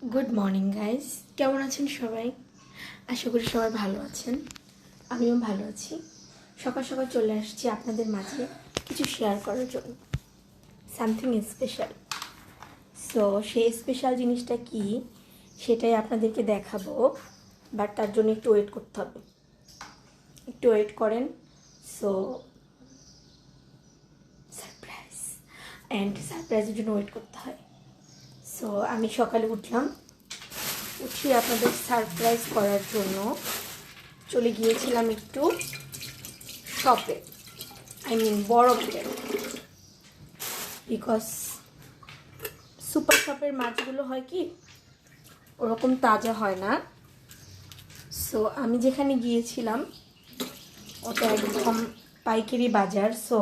Good morning guys, কেমন আছেন সবাই? আশা করি সবাই ভালো আছেন। আমিও ভালো আছি। সকাল সকাল চলে আসছি আপনাদের মাঝে কিছু শেয়ার করার জন্য, সামথিং স্পেশাল। সো সেই স্পেশাল জিনিসটা কি সেটাই আপনাদেরকে দেখাবো, বাট তার জন্য একটু ওয়েট করতে হবে। একটু ওয়েট করেন। সো সারপ্রাইজ, অ্যান্ড সারপ্রাইজের জন্য ওয়েট করতে হয়। সো আমি সকালে উঠলাম, উঠে আপনাদের সারপ্রাইজ করার জন্য চলে গিয়েছিলাম একটু শপে, বড় মার্কেট, বিকজ সুপার শপের মাছগুলো হয় কি ওরকম তাজা হয় না। সো আমি যেখানে গিয়েছিলাম ওটা একদম পাইকারি বাজার। সো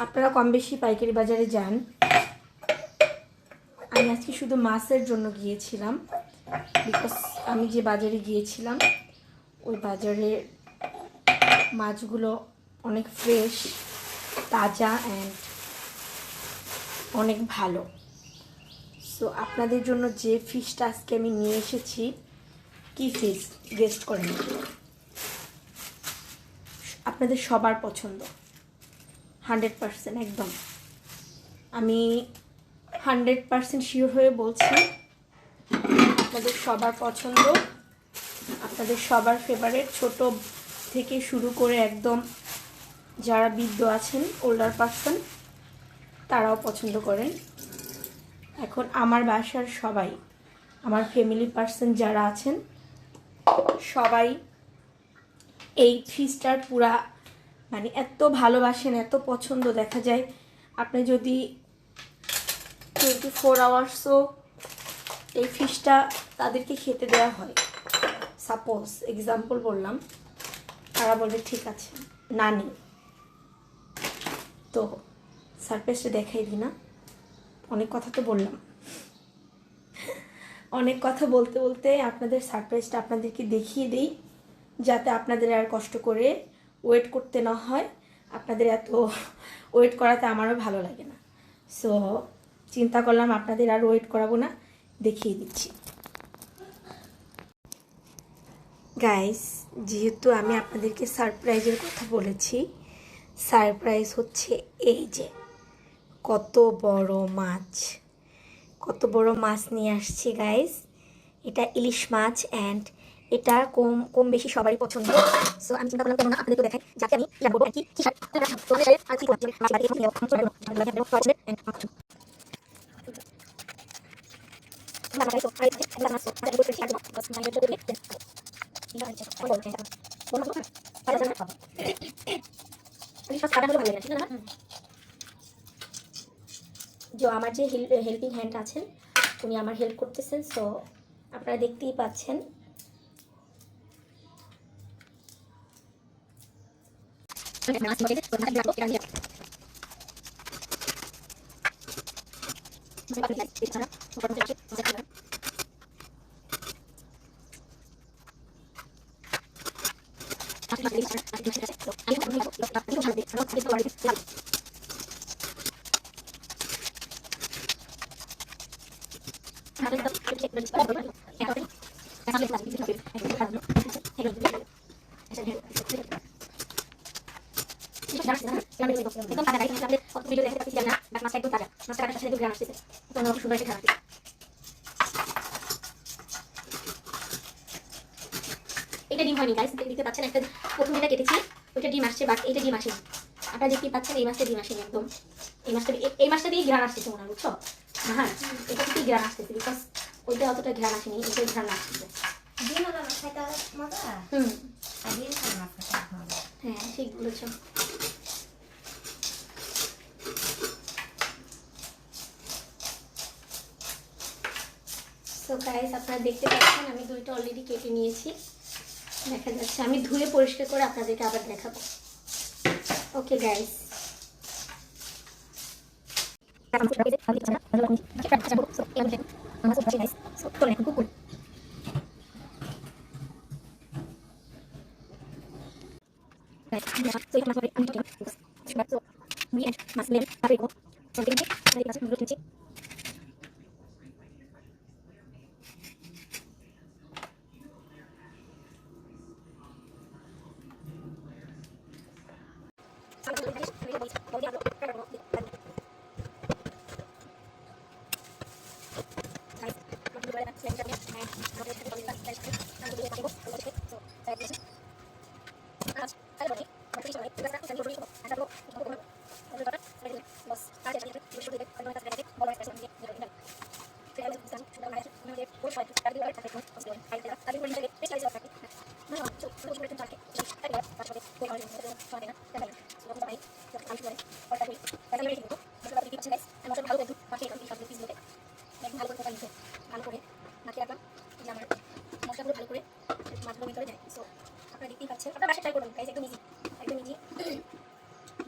আপনারা কম বেশি পাইকারি বাজারে যান। আমি আজকে শুধু মাছের জন্য গিয়েছিলাম, বিকজ আমি যে বাজারে গিয়েছিলাম ওই বাজারের মাছগুলো অনেক ফ্রেশ, তাজা অ্যান্ড অনেক ভালো। সো আপনাদের জন্য যে ফিশটা আজকে আমি নিয়ে এসেছি, কি ফিশ গেস্ট করেন? আপনাদের সবার পছন্দ, 100% একদম। আমি 100% শিওর হয়ে বলছি আপনাদের সবার পছন্দ, আপনাদের সবার ফেভারিট, ছোট থেকে শুরু করে একদম যারা বৃদ্ধ আছেন, ওল্ডার পারসন, তারাও পছন্দ করেন। এখন আমার বাসার সবাই, আমার ফ্যামিলি পারসন যারা আছেন সবাই এই ফিশটার পুরা এত ভালোবাসেন, এত পছন্দ। দেখা যায় আপনি যদি 24 আওয়ার্সও এই ফিশটা তাদেরকে খেতে দেওয়া হয়, সাপোজ এক্সাম্পল বললাম, তারা বলবে ঠিক আছে নানি। তো সারপ্রাইজটা দেখাই দিই না? অনেক কথা তো বললাম, অনেক কথা বলতে বলতে আপনাদের সারপ্রাইজটা আপনাদেরকে দেখিয়ে দিই, যাতে আপনাদের আর কষ্ট করে ওয়েট করতে না হয়। আপনাদের এত ওয়েট করাতে আমারও ভালো লাগে না। সো চিন্তা করলাম আপনাদের আর ওয়েট করাবো না, দেখিয়ে দিচ্ছি। গাইস, যেহেতু আমি আপনাদেরকে সারপ্রাইজের কথা বলেছি, সারপ্রাইজ হচ্ছে এই যে কত বড় মাছ, কত বড় মাছ নিয়ে আসছি গাইস। এটা ইলিশ মাছ অ্যান্ড এটা কম কম বেশি সবারই পছন্দ। সো আমি চিন্তা করলাম কেন না আপনাদেরকে দেখাই, যাতে আমি জানবো আর কি কি যে আমার যে হেল্পিং হ্যান্ড আছেন উনি আমার হেল্প করতেছেন। সো আপনারা দেখতেই পাচ্ছেন। এটা ডিম হয়নি গাইস, দেখতে পাচ্ছেন একটা প্রথম যেটা কেটেছি ওইটা ডিম আসছে, বাট এটা ডিম আসেনি। আপনারা দেখতেই পাচ্ছেন এই মাছটা ডিম আসেনি একদম। এই মাছটা দিয়ে ঘ্রাণ আসতেছে মনে হয়, বুঝছো? হ্যাঁ, এটা থেকেই ঘ্রাণ আসতেছে, বিকজ ওইটা অতটা ঘ্রাণ আসেনি, এটা ঘ্রাণ আসতেছে। হ্যাঁ ঠিক বলেছো। সো গাইস, আপনারা দেখতে পাচ্ছেন আমি দুইটা অলরেডি কেটে নিয়েছি, দেখা যাচ্ছে। আমি ধুয়ে পরিষ্কার করে আপনাদেরকে আবার দেখাবো। ওকে গাইস,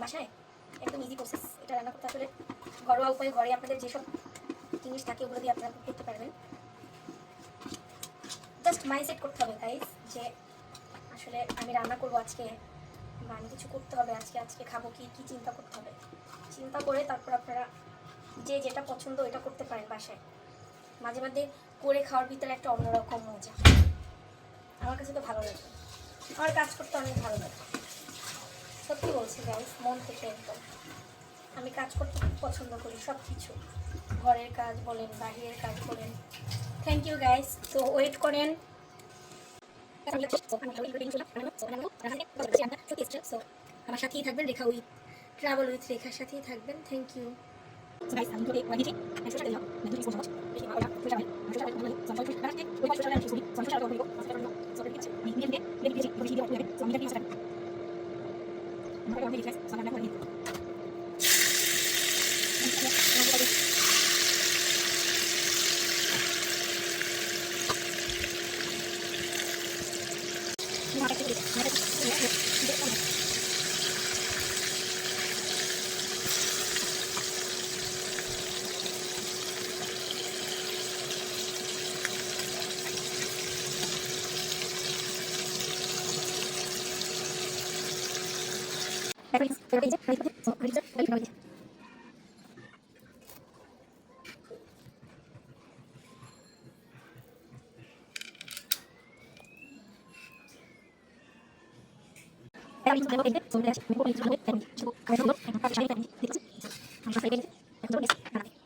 বাসায় একদম ইজি প্রসেস। এটা রান্না করতে আসলে ঘরোয়া উপায়ে ঘরে আপনাদের যেসব জিনিস থাকে ওগুলো দিয়ে আপনারা করতে পারবেন। জাস্ট মাইন্ডসেট করতে হবে গাইস যে আসলে আমি রান্না করবো আজকে বা আমি কিছু করতে হবে আজকে, আজকে খাবো কি কি চিন্তা করতে হবে। চিন্তা করে তারপর আপনারা যে যেটা পছন্দ ওইটা করতে পারেন বাসায়। মাঝে মাঝে করে খাওয়ার ভিতরে একটা অন্যরকম মজা। আমার কাছে তো ভালো লাগে, আমার কাজ করতে অনেক ভালো লাগে, সত্যি বলছি গাইস, মন থেকে একদম। আমি কাজ করতে খুব পছন্দ করি, সব কিছু, ঘরের কাজ বলেন বাহিরের কাজ বলেন। Thank you guys. তো ওয়েট করেন, আমার সাথেই থাকবেন, রেখা উইথ ট্রাভেল উইথ রেখার সাথেই থাকবেন। Thank you.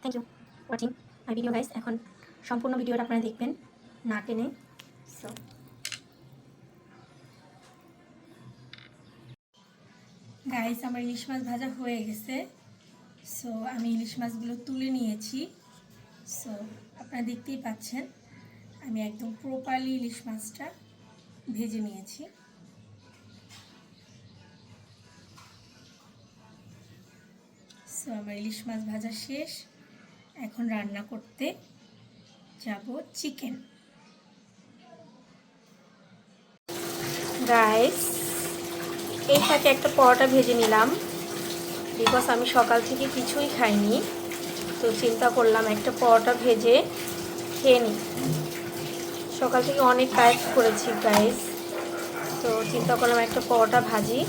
Thank you watching my video guys. এখন সম্পূর্ণ ভিডিওটা আপনারা দেখবেন না টেনে। সো গাইস, আমার ইলিশ মাছ ভাজা হয়ে গেছে। সো আমি ইলিশ মাছগুলো তুলে নিয়েছি। সো আপনারা দেখতেই পাচ্ছেন আমি একদম প্রপারলি ইলিশ মাছটা ভেজে নিয়েছি। সো আমার ইলিশ মাছ ভাজা শেষ। এখন রান্না করতে যাব চিকেন। গাইস, এই ফাঁকে একটা পরোটা ভেজে নিলাম, বিকজ আমি সকাল থেকে কিছুই খাইনি। তো চিন্তা করলাম একটা পরোটা ভেজে খেয়ে নিই। সকাল থেকে অনেক কাজ করেছি গাইস, তো চিন্তা করলাম একটা পরোটা ভাজি,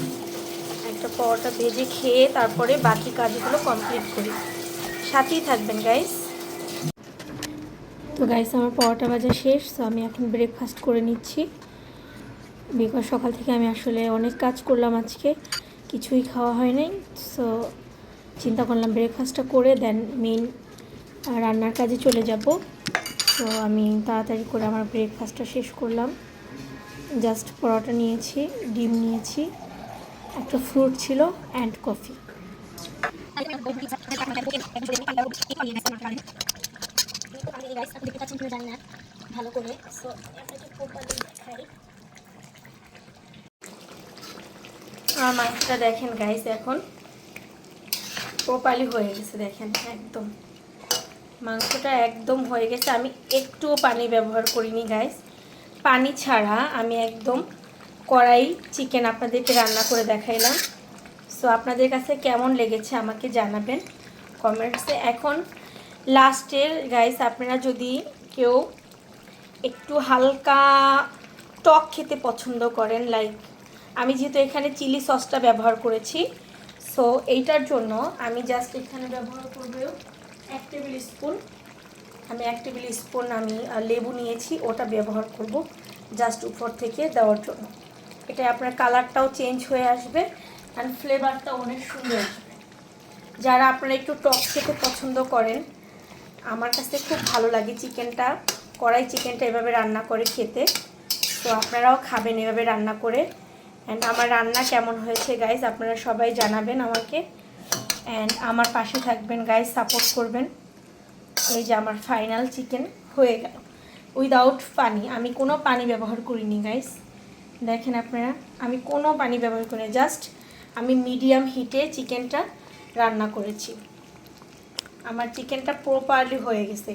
একটা পরোটা ভেজে খেয়ে তারপরে বাকি কাজগুলো কমপ্লিট করি। সাথেই থাকবেন গাইস। তো গাইস, আমার পরোটা ভাজা শেষ। তো আমি এখন ব্রেকফাস্ট করে নিচ্ছি, বিকজ সকাল থেকে আমি আসলে অনেক কাজ করলাম, আজকে কিছুই খাওয়া হয় নাই। সো চিন্তা করলাম ব্রেকফাস্টটা করে দেন মেইন রান্নার কাজে চলে যাব। তো আমি তাড়াতাড়ি করে আমার ব্রেকফাস্টটা শেষ করলাম। জাস্ট পরোটা নিয়েছি, ডিম নিয়েছি, একটা ফ্রুট ছিল অ্যান্ড কফি। ভালো করে আমার মাছটা দেখেন গাইস, এখন প্রপারলি হয়ে গেছে। দেখেন একদম মাংসটা একদম হয়ে গেছে। আমি একটুও পানি ব্যবহার করিনি গাইস, পানি ছাড়া আমি একদম কড়াই চিকেন আপনাদেরকে রান্না করে দেখাইলাম। সো আপনাদের কাছে কেমন লেগেছে আমাকে জানাবেন কমেন্টসে। এখন লাস্টের গাইস, আপনারা যদি কেউ একটু হালকা টক খেতে পছন্দ করেন, লাইক আমি যেহেতু এখানে চিলি সসটা ব্যবহার করেছি, সো এইটার জন্য আমি জাস্ট এখানে ব্যবহার করব 1 টেবিল স্পুন। আমি 1 টেবিল স্পুন আমি লেবু নিয়েছি, ওটা ব্যবহার করব জাস্ট উপর থেকে দেওয়ার জন্য। এটা আপনার কালারটাও চেঞ্জ হয়ে আসবে অ্যান্ড ফ্লেভারটাও অনেক সুন্দর আসবে। যারা আপনারা একটু টক খেতে পছন্দ করেন, আমার কাছে খুব ভালো লাগে চিকেনটা, কড়াই চিকেনটা এভাবে রান্না করে খেতে। তো আপনারাও খাবেন এভাবে রান্না করে। অ্যান্ড আমার রান্না কেমন হয়েছে গাইজ আপনারা সবাই জানাবেন আমাকে, অ্যান্ড আমার পাশে থাকবেন গাইজ, সাপোর্ট করবেন। এই যে আমার ফাইনাল চিকেন হয়ে গেল উইদাউট পানি, আমি কোনো পানি ব্যবহার করিনি গাইজ। দেখেন আপনারা, আমি কোনো পানি ব্যবহার করিনি, জাস্ট আমি মিডিয়াম হিটে চিকেনটা রান্না করেছি। আমার চিকেনটা প্রপারলি হয়ে গেছে,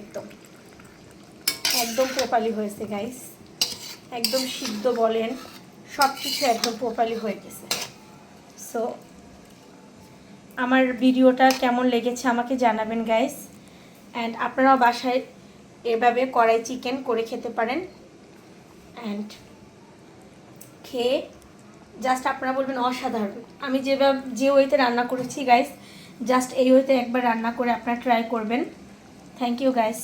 একদম প্রপারলি হয়েছে গাইজ, একদম সিদ্ধ বলেন সব কিছু একদম প্রপারলি হয়ে গেছে। সো আমার ভিডিওটা কেমন লেগেছে আমাকে জানাবেন গাইজ, অ্যান্ড আপনারাও বাসায় এভাবে কড়াই চিকেন করে খেতে পারেন, অ্যান্ড খেয়ে জাস্ট আপনারা বলবেন অসাধারণ। আমি যে ওয়েতে রান্না করেছি গাইজ, জাস্ট এই ওয়েতে একবার রান্না করে আপনারা ট্রাই করবেন। Thank you guys.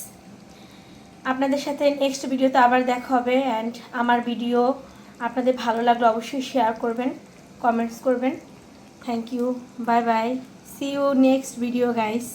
আপনাদের সাথে নেক্সট ভিডিওতে আবার দেখা হবে, অ্যান্ড আমার ভিডিও আপনাদের ভালো লাগলে অবশ্যই শেয়ার করবেন, কমেন্টস করবেন। Thank you, bye bye, see you next video guys.